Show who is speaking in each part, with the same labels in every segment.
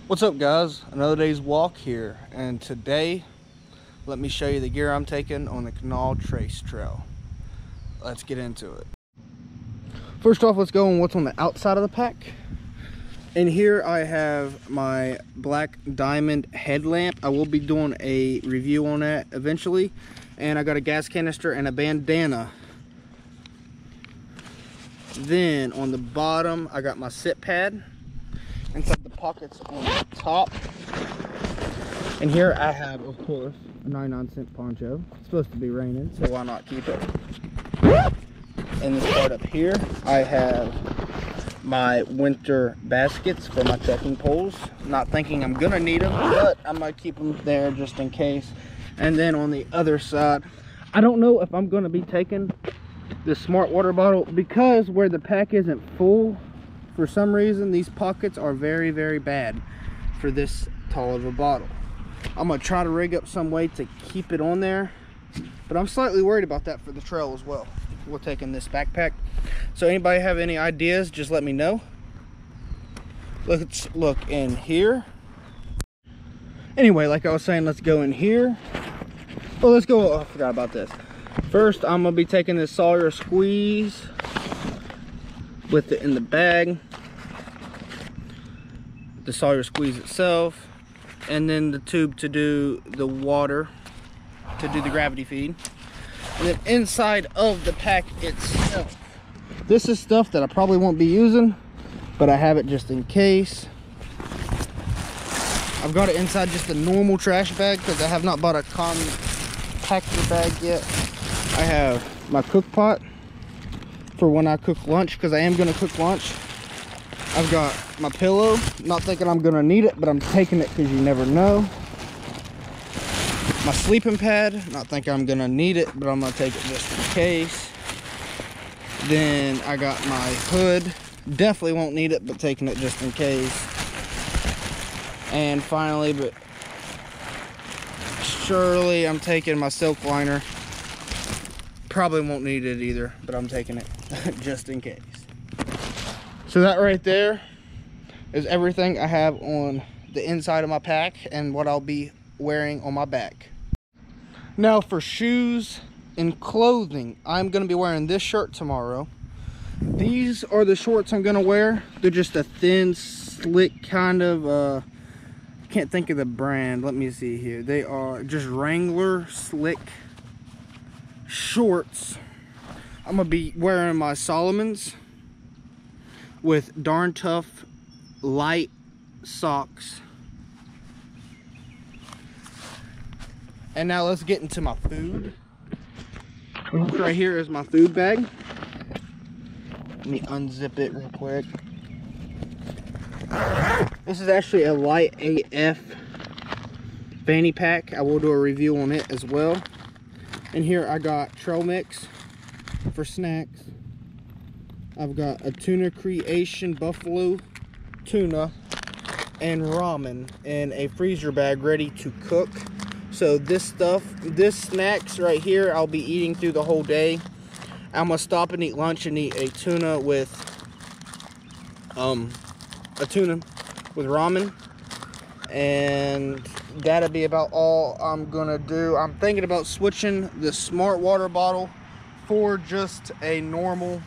Speaker 1: What's up, guys? Another day's walk here, and today let me show you the gear I'm taking on the Kanawha Trace Trail. Let's get into it. First off, let's go on what's on the outside of the pack. And here I have my black diamond headlamp. I will be doing a review on that eventually. And I got a gas canister and a bandana. Then on the bottom, I got my sit pad. Inside the pockets on the top. And here I have, of course, a 99-cent poncho. It's supposed to be raining, so why not keep it? And this part up here, I have my winter baskets for my trekking poles. Not thinking I'm gonna need them, but I'm gonna keep them there just in case. And then on the other side, I don't know if I'm gonna be taking the smart water bottle because where the pack isn't full, for some reason these pockets are very, very bad for this tall of a bottle. I'm gonna try to rig up some way to keep it on there, but I'm slightly worried about that for the trail as well. We're taking this backpack. So anybody have any ideas, just let me know. Let's look in here. Anyway, like I was saying, let's go in here. Oh, let's go. Oh, I forgot about this. First, I'm gonna be taking this Sawyer squeeze with it in the bag. The Sawyer squeeze itself, and then the tube to do the water, to do the gravity feed. And then inside of the pack itself, this is stuff that I probably won't be using, but I have it just in case. I've got it inside just a normal trash bag because I have not bought a compactor bag yet. I have my cook pot for when I cook lunch, because I am going to cook lunch. I've got my pillow, not thinking I'm going to need it, but I'm taking it because you never know. My sleeping pad, not thinking I'm going to need it, but I'm going to take it just in case. Then I got my hood, definitely won't need it, but taking it just in case. And finally, but surely, I'm taking my silk liner. Probably won't need it either, but I'm taking it just in case. So that right there is everything I have on the inside of my pack and what I'll be wearing on my back. Now for shoes and clothing, I'm going to be wearing this shirt tomorrow. These are the shorts I'm going to wear. They're just a thin, slick kind of, can't think of the brand. Let me see here. They are just Wrangler slick shorts. I'm gonna be wearing my Solomons with darn tough light socks. And now let's get into my food. Right here is my food bag. Let me unzip it real quick. This is actually a light AF fanny pack. I will do a review on it as well. And here I got trail mix for snacks. I've got a tuna creation buffalo tuna and ramen in a freezer bag ready to cook. So this snacks right here, I'll be eating through the whole day. I'm gonna stop and eat lunch and eat a tuna with ramen, and that'll be about all I'm gonna do. I'm thinking about switching the smart water bottle for just a normal,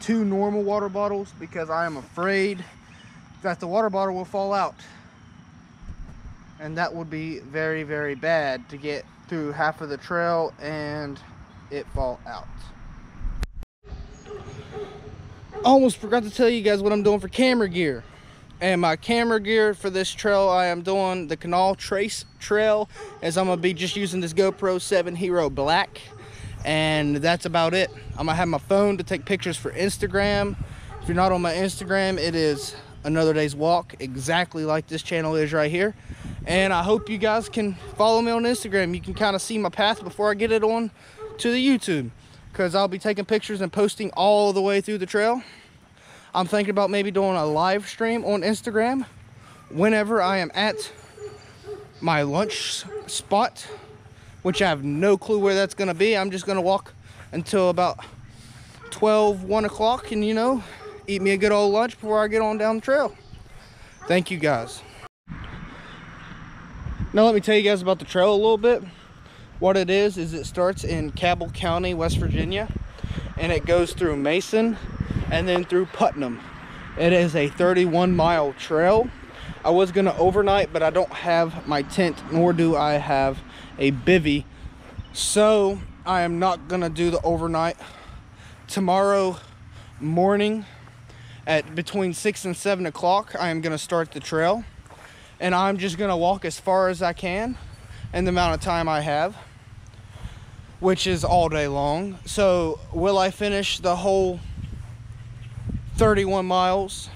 Speaker 1: two normal water bottles, because I am afraid that the water bottle will fall out, and that would be very, very bad to get through half of the trail and it fall out. Almost forgot to tell you guys what I'm doing for camera gear. And my camera gear for this trail, I am doing the Kanawha Trace Trail, as I'm gonna be just using this GoPro 7 Hero Black, and that's about it. I'm gonna have my phone to take pictures for Instagram. If you're not on my Instagram, it is Another Day's Walk, exactly like this channel is right here. And I hope you guys can follow me on Instagram. You can kind of see my path before I get it on to the YouTube, because I'll be taking pictures and posting all the way through the trail. I'm thinking about maybe doing a live stream on Instagram whenever I am at my lunch spot, which I have no clue where that's going to be. I'm just going to walk until about 12, 1 o'clock and, you know, eat me a good old lunch before I get on down the trail. Thank you guys. Now let me tell you guys about the trail a little bit. What it is it starts in Cabell County, West Virginia, and it goes through Mason and then through Putnam. It is a 31-mile trail. I was gonna overnight, but I don't have my tent, nor do I have a bivvy, so I am not gonna do the overnight. Tomorrow morning at between 6 and 7 o'clock, I am gonna start the trail, and I'm just gonna walk as far as I can in the amount of time I have, which is all day long. So will I finish the whole 31 miles?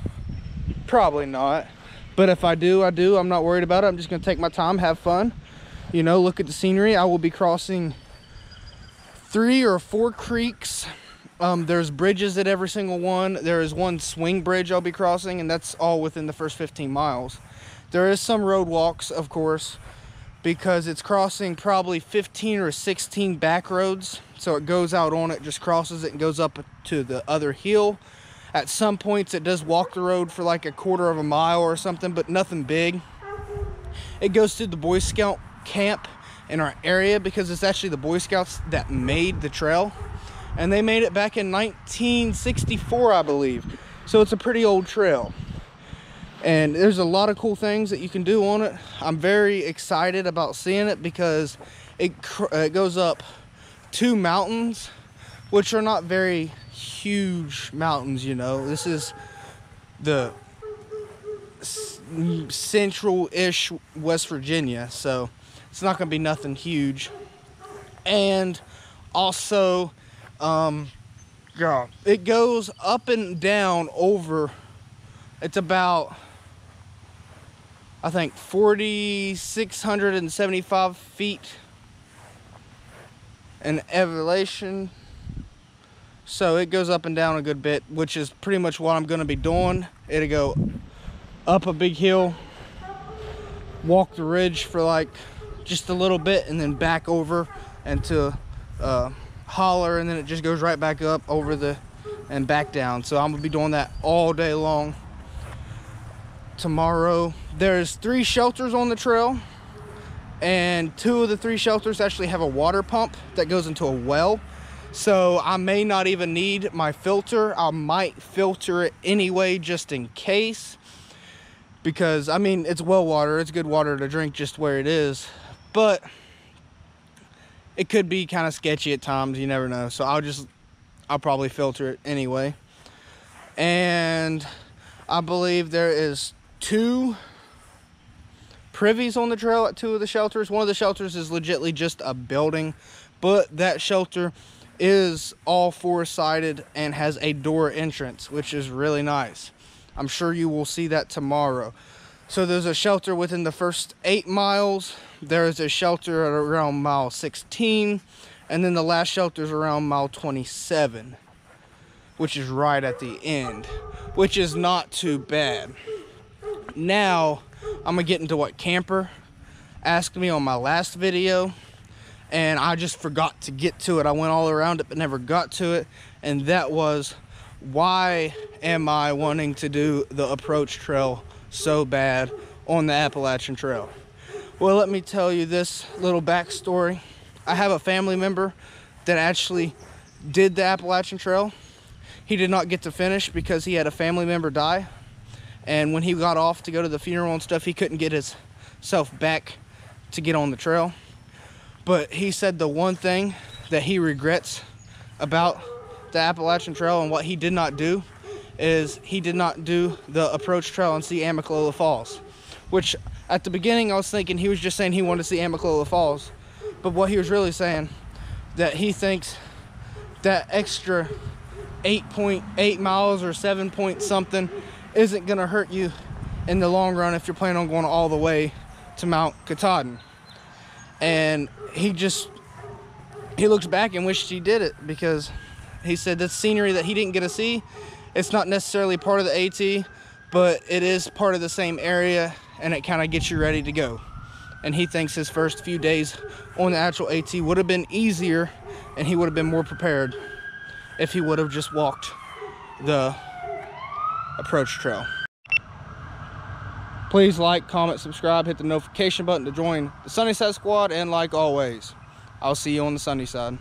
Speaker 1: Probably not, but if I do, I do. I'm not worried about it. I'm just gonna take my time, have fun, you know, look at the scenery. I will be crossing 3 or 4 creeks. There's bridges at every single one. There is one swing bridge I'll be crossing, and that's all within the first 15 miles. There is some road walks, of course, because it's crossing probably 15 or 16 back roads. So it goes out on it, just crosses it and goes up to the other hill. At some points it does walk the road for like a quarter of a mile or something, but nothing big. It goes to the Boy Scout camp in our area, because it's actually the Boy Scouts that made the trail, and they made it back in 1964, I believe. So it's a pretty old trail, and there's a lot of cool things that you can do on it. I'm very excited about seeing it, because it goes up 2 mountains, which are not very huge mountains, you know. This is the central-ish West Virginia, so it's not gonna be nothing huge. And also, yeah, it goes up and down over, it's about, I think, 4,675 feet in elevation. So it goes up and down a good bit, which is pretty much what I'm going to be doing. It'll go up a big hill, walk the ridge for like just a little bit, and then back over into holler, and then it just goes right back up over the and back down. So I'm gonna be doing that all day long tomorrow. There's 3 shelters on the trail, and 2 of the 3 shelters actually have a water pump that goes into a well. So I may not even need my filter. I might filter it anyway, just in case, because I mean, it's well water, it's good water to drink just where it is, but it could be kind of sketchy at times, you never know. So I'll probably filter it anyway. And I believe there is 2 privies on the trail at 2 of the shelters. One of the shelters is legitly just a building, but that shelter is all 4-sided and has a door entrance, which is really nice. I'm sure you will see that tomorrow. So there's a shelter within the first 8 miles. There's a shelter at around mile 16, and then the last shelter is around mile 27, which is right at the end, which is not too bad. Now I'm gonna get into what camper asked me on my last video, and I just forgot to get to it. I went all around it but never got to it, and that was, why am I wanting to do the approach trail so bad on the Appalachian Trail? Well, let me tell you this little backstory. I have a family member that actually did the Appalachian Trail. He did not get to finish because he had a family member die, and when he got off to go to the funeral and stuff, he couldn't get himself back to get on the trail. But he said the one thing that he regrets about the Appalachian Trail and what he did not do is he did not do the approach trail and see Amicalola Falls, which at the beginning I was thinking he was just saying he wanted to see Amicalola Falls, but what he was really saying, that he thinks that extra 8.8 miles or 7 point something isn't gonna hurt you in the long run if you're planning on going all the way to Mount Katahdin. And he looks back and wished he did it, because he said that's scenery that he didn't get to see. It's not necessarily part of the AT, but it is part of the same area, and it kind of gets you ready to go. And he thinks his first few days on the actual AT would have been easier, and he would have been more prepared if he would have just walked the approach trail. Please like, comment, subscribe, hit the notification button to join the Sunnyside Squad, and like always, I'll see you on the sunny side.